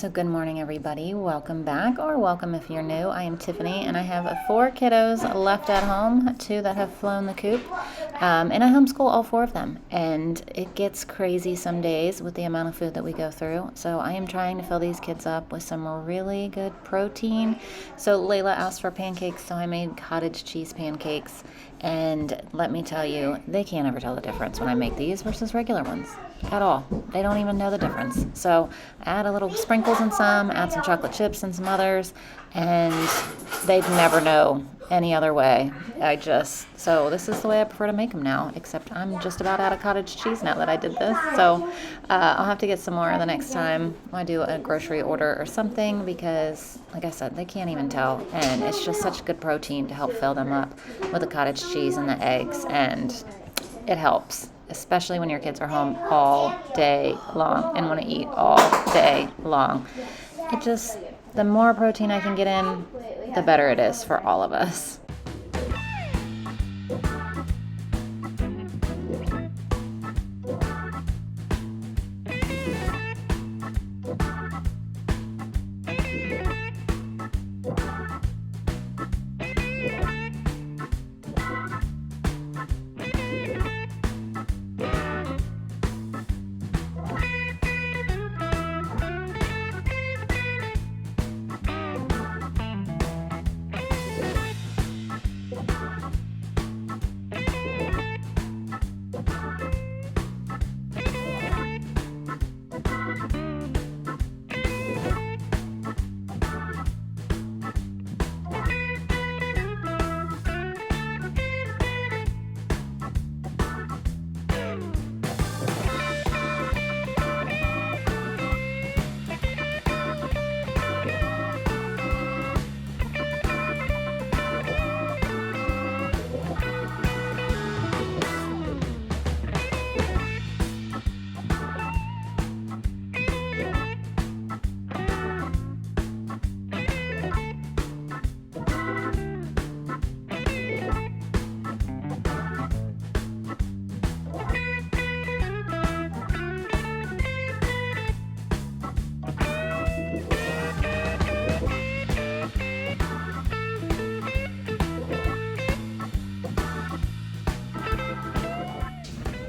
So good morning, everybody. Welcome back, or welcome if you're new. I am Tiffany, and I have 4 kiddos left at home, 2 that have flown the coop, and I homeschool all 4 of them. And it gets crazy some days with the amount of food that we go through. So I am trying to fill these kids up with some really good protein. So Layla asked for pancakes, so I made cottage cheese pancakes. And let me tell you, they can't ever tell the difference when I make these versus regular ones at all. They don't even know the difference. So add a little sprinkles in some, add some chocolate chips and some others, and they'd never know any other way. So this is the way I prefer to make them now, except I'm just about out of cottage cheese now that I did this. So I'll have to get some more the next time I do a grocery order or something, because like I said, they can't even tell, and it's just such good protein to help fill them up with the cottage cheese and the eggs, and it helps, especially when your kids are home all day long and want to eat all day long. The more protein I can get in, the better it is for all of us.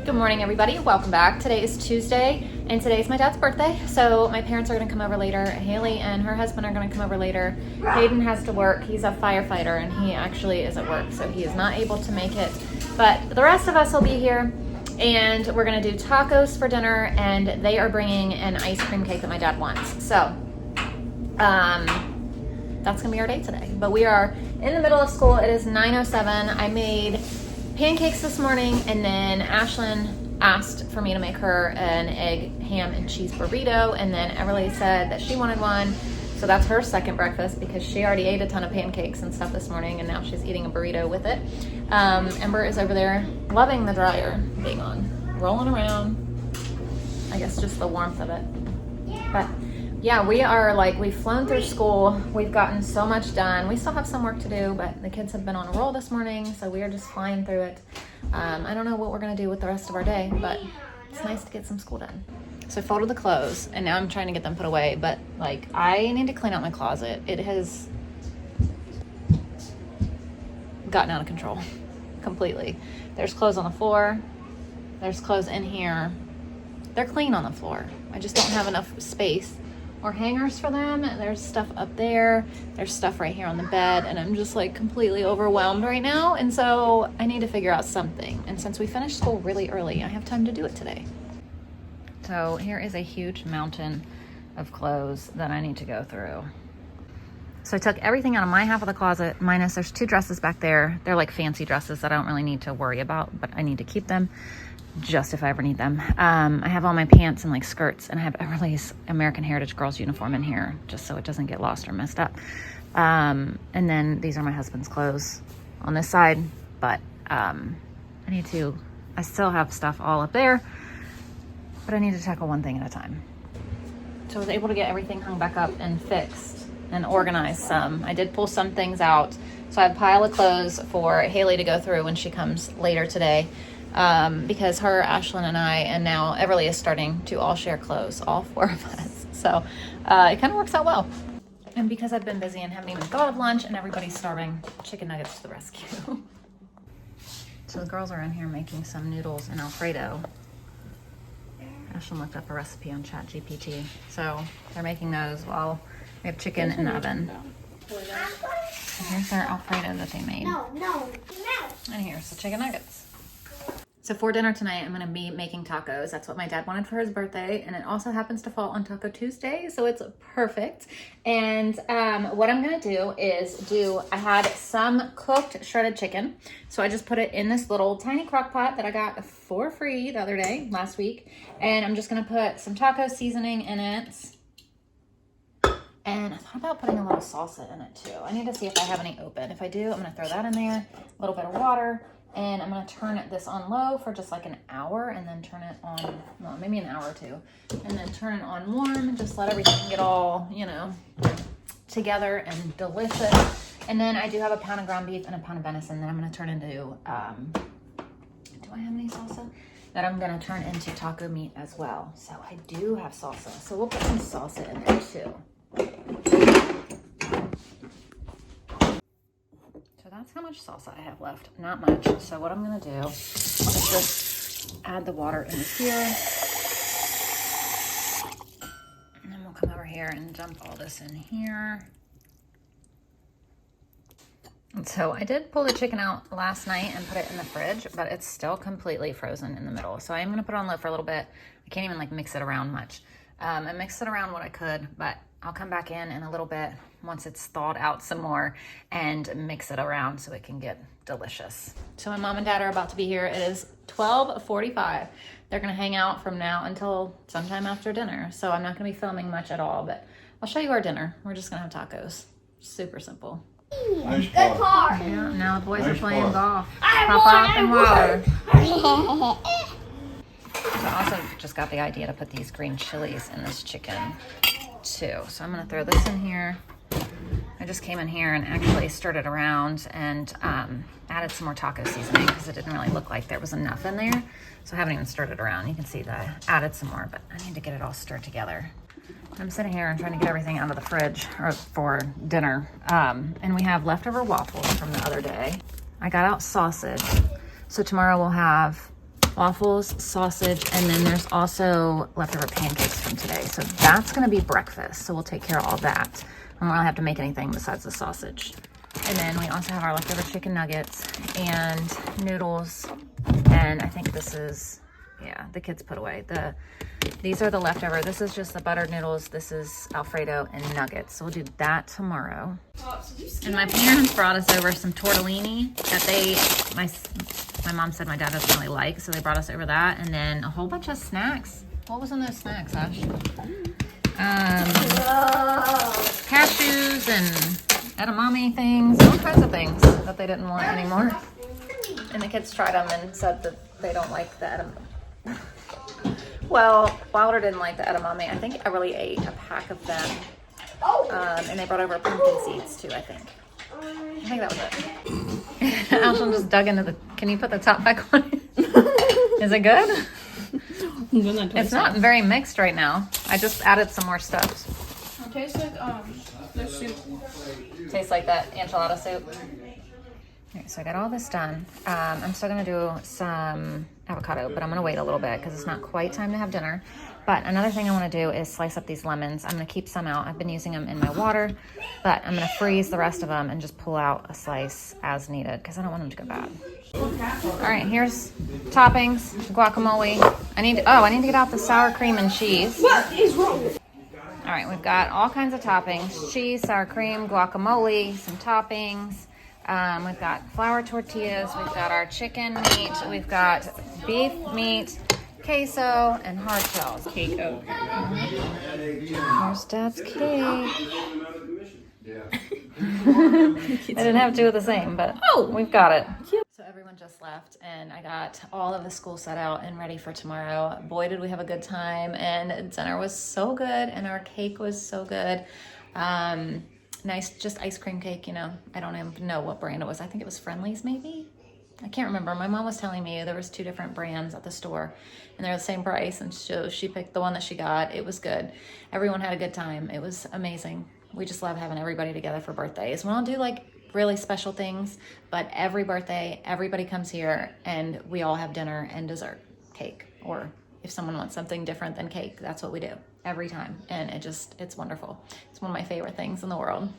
Good morning, everybody. Welcome back. Today is Tuesday, and today is my dad's birthday. So my parents are going to come over later. Haley and her husband are going to come over later. Hayden has to work. He's a firefighter, and he actually is at work, so he is not able to make it. But the rest of us will be here, and we're going to do tacos for dinner, and they are bringing an ice cream cake that my dad wants. So that's going to be our day today. But we are in the middle of school. It is 9:07. I made pancakes this morning, and then Ashlyn asked for me to make her an egg, ham, and cheese burrito, and then Everly said that she wanted one, so that's her second breakfast because she already ate a ton of pancakes and stuff this morning, and now she's eating a burrito with it. Ember is over there loving the dryer being on, rolling around. I guess just the warmth of it. But yeah, we've flown through school. We've gotten so much done. We still have some work to do, but the kids have been on a roll this morning, so we are just flying through it. I don't know what we're going to do with the rest of our day, but it's nice to get some school done. So I folded the clothes, and now I'm trying to get them put away, but I need to clean out my closet. It has gotten out of control completely. There's clothes on the floor. There's clothes in here. They're clean on the floor. I just don't have enough space or hangers for them. There's stuff up there. There's stuff right here on the bed, and I'm just completely overwhelmed right now. And so I need to figure out something. And since we finished school really early, I have time to do it today. So here is a huge mountain of clothes that I need to go through. So I took everything out of my half of the closet, minus there's 2 dresses back there. They're fancy dresses that I don't really need to worry about, but I need to keep them just if I ever need them. I have all my pants and skirts, and I have Everly's American Heritage Girls uniform in here just so it doesn't get lost or messed up. And then these are my husband's clothes on this side, but I still have stuff all up there, but I need to tackle one thing at a time. So I was able to get everything hung back up and fixed and organized some. I did pull some things out. So I have a pile of clothes for Haley to go through when she comes later today. Because her, Ashlyn, and I, and now Everly is starting to all share clothes, all 4 of us. So it kind of works out well. And because I've been busy and haven't even thought of lunch and everybody's starving, chicken nuggets to the rescue. So the girls are in here making some noodles and Alfredo. Ashlyn looked up a recipe on ChatGPT. So they're making those while we have chicken in the oven. And here's their Alfredo that they made. And here's the chicken nuggets. So for dinner tonight, I'm gonna be making tacos. That's what my dad wanted for his birthday. And it also happens to fall on Taco Tuesday, so it's perfect. And what I'm gonna do is I had some cooked shredded chicken. So I just put it in this little tiny crock pot that I got for free the other day, last week. And I'm just gonna put some taco seasoning in it. And I thought about putting a little salsa in it too. I need to see if I have any open. If I do, I'm gonna throw that in there, a little bit of water, and I'm gonna turn this on low for just like an hour and then turn it on, well, maybe an hour or two, and then turn it on warm and just let everything get all, you know, together and delicious. And then I do have a pound of ground beef and a pound of venison that I'm gonna turn into, do I have any salsa? That I'm gonna turn into taco meat as well. So I do have salsa. So we'll put some salsa in there too. So that's how much salsa I have left. Not much. So what I'm gonna do is just add the water in here. And then we'll come over here and dump all this in here. And so I did pull the chicken out last night and put it in the fridge, but it's still completely frozen in the middle. So I'm gonna put it on low for a little bit. I can't even like mix it around much. I mixed it around what I could, but I'll come back in a little bit once it's thawed out some more and mix it around so it can get delicious. So my mom and dad are about to be here. It is 12:45. They're gonna hang out from now until sometime after dinner. So I'm not gonna be filming much at all, but I'll show you our dinner. We're just gonna have tacos. Super simple. Nice car. Yeah, now the boys are playing golf. Pop and water. So I also just got the idea to put these green chilies in this chicken too. So I'm gonna throw this in here. I just came in here and actually stirred it around and added some more taco seasoning because it didn't really look like there was enough in there. So I haven't even stirred it around. You can see that I added some more, but I need to get it all stirred together. I'm sitting here and trying to get everything out of the fridge for dinner. And we have leftover waffles from the other day. I got out sausage. So tomorrow we'll have waffles, sausage, and then there's also leftover pancakes from today. So that's gonna be breakfast. So we'll take care of all that. I don't really have to make anything besides the sausage. And then we also have our leftover chicken nuggets and noodles. And I think this is, yeah, the kids put away. These are the leftover. This is just the buttered noodles. This is Alfredo and nuggets. So we'll do that tomorrow. And my parents brought us over some tortellini that my mom said my dad doesn't really like. So they brought us over that. And then a whole bunch of snacks. What was in those snacks, Ash? Cashews and edamame things, all kinds of things that they didn't want anymore. And the kids tried them and said that they don't like the edamame. Well, Wilder didn't like the edamame. I think I really ate a pack of them. And they brought over pumpkin seeds too, I think. I think that was it. Ashlyn just dug into the, can you put the top back on? Is it good? It's not very mixed right now. I just added some more stuff. It tastes like the soup. Tastes like that enchilada soup. Okay, so I got all this done. I'm still gonna do some avocado, but I'm gonna wait a little bit because it's not quite time to have dinner. But another thing I wanna do is slice up these lemons. I'm gonna keep some out. I've been using them in my water, but I'm gonna freeze the rest of them and just pull out a slice as needed because I don't want them to go bad. All right, here's toppings, guacamole. I need to get out the sour cream and cheese. What is wrong? All right, we've got all kinds of toppings: cheese, sour cream, guacamole, some toppings. We've got flour tortillas. We've got our chicken meat. We've got beef meat, queso, and hard shells. Cake. Oh. Here's Dad's cake. I didn't have two of the same, but we've got it. So everyone just left and I got all of the school set out and ready for tomorrow. Boy, did we have a good time, and dinner was so good and our cake was so good. Nice, just ice cream cake, you know. I don't even know what brand it was. I think it was Friendly's maybe. I can't remember. My mom was telling me there was 2 different brands at the store and they're the same price. And so she picked the one that she got. It was good. Everyone had a good time. It was amazing. We just love having everybody together for birthdays. We don't do like really special things, but every birthday, everybody comes here and we all have dinner and dessert, cake, or if someone wants something different than cake, that's what we do every time. And it's wonderful. It's one of my favorite things in the world.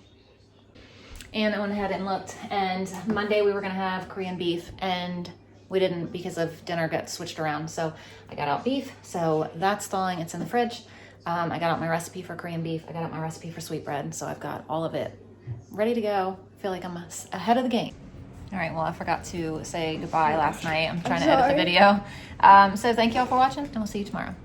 And I went ahead and looked, and Monday we were gonna have Korean beef, and we didn't because of dinner got switched around. So I got out beef, so that's thawing, it's in the fridge. I got out my recipe for Korean beef, I got out my recipe for sweetbread, so I've got all of it ready to go. I feel like I'm ahead of the game. All right, well, I forgot to say goodbye last night. I'm trying to edit the video. So thank you all for watching, and we'll see you tomorrow.